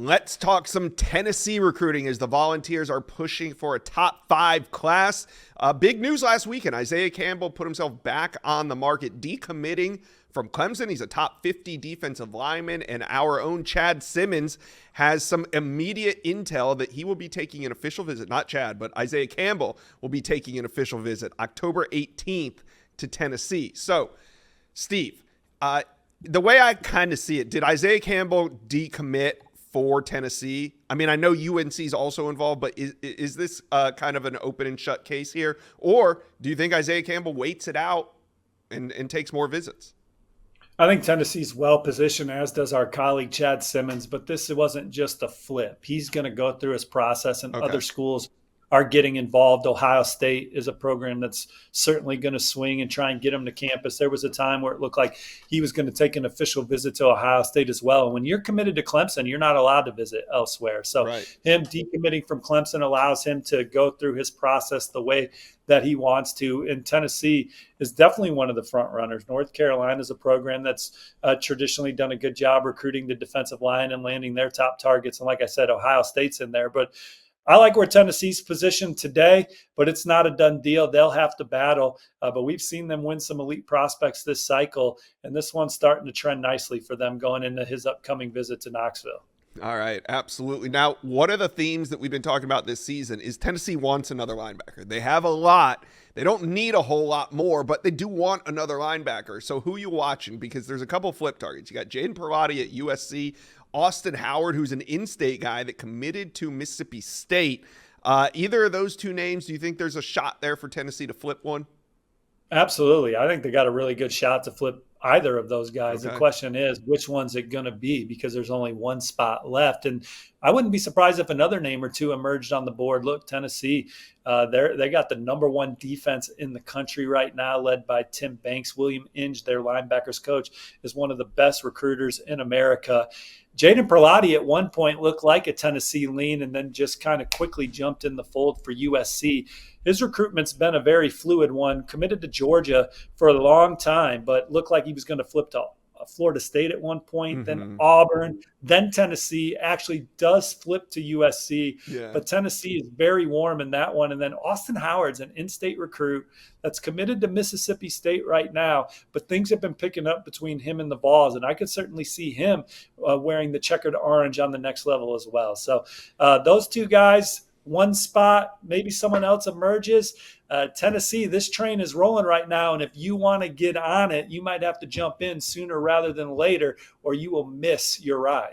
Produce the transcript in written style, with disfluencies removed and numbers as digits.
Let's talk some Tennessee recruiting as the Volunteers are pushing for a top 5 class. Big news last weekend. Isaiah Campbell put himself back on the market, decommitting from Clemson. He's a top 50 defensive lineman, and our own Chad Simmons has some immediate intel that he will be taking an official visit. Not Chad, but Isaiah Campbell will be taking an official visit October 18th to Tennessee. So, Steve, the way I kind of see it, did Isaiah Campbell decommit for Tennessee? I mean, I know UNC is also involved, but is this kind of an open and shut case here? Or do you think Isaiah Campbell waits it out and takes more visits? I think Tennessee's well positioned, as does our colleague Chad Simmons, but this wasn't just a flip. He's going to go through his process, and other schools are getting involved. Ohio State is a program that's certainly going to swing and try and get him to campus. There was a time where it looked like he was going to take an official visit to Ohio State as well. And when you're committed to Clemson, you're not allowed to visit elsewhere. So him decommitting from Clemson allows him to go through his process the way that he wants to. And Tennessee is definitely one of the front runners. North Carolina is a program that's traditionally done a good job recruiting the defensive line and landing their top targets. And like I said, Ohio State's in there. But I like where Tennessee's positioned today, but it's not a done deal. They'll have to battle. But we've seen them win some elite prospects this cycle, and this one's starting to trend nicely for them going into his upcoming visit to Knoxville. All right, absolutely. Now, one of the themes that we've been talking about this season is Tennessee wants another linebacker. They have a lot. They don't need a whole lot more, but they do want another linebacker. So who are you watching? Because there's a couple flip targets. You got Jaden Perlotti at USC, Austin Howard, who's an in-state guy that committed to Mississippi State. Either of those two names, do you think there's a shot there for Tennessee to flip one? Absolutely. I think they got a really good shot to flip either of those guys. The question is, which one's it going to be? Because there's only one spot left. And I wouldn't be surprised if another name or two emerged on the board. Look, Tennessee, they got the number one defense in the country right now, led by Tim Banks. William Inge, their linebackers coach, is one of the best recruiters in America. Jaden Perlotti at one point looked like a Tennessee lean and then just kind of quickly jumped in the fold for USC. His recruitment's been a very fluid one, committed to Georgia for a long time, but looked like he was going to flip to Florida State at one point, then Auburn, then Tennessee. Actually does flip to USC, but Tennessee is very warm in that one. And then Austin Howard's an in-state recruit that's committed to Mississippi State right now, but things have been picking up between him and the Vols, and I could certainly see him wearing the checkered orange on the next level as well. So those two guys, one spot, maybe someone else emerges. Tennessee, this train is rolling right now, and if you want to get on it, you might have to jump in sooner rather than later, or you will miss your ride.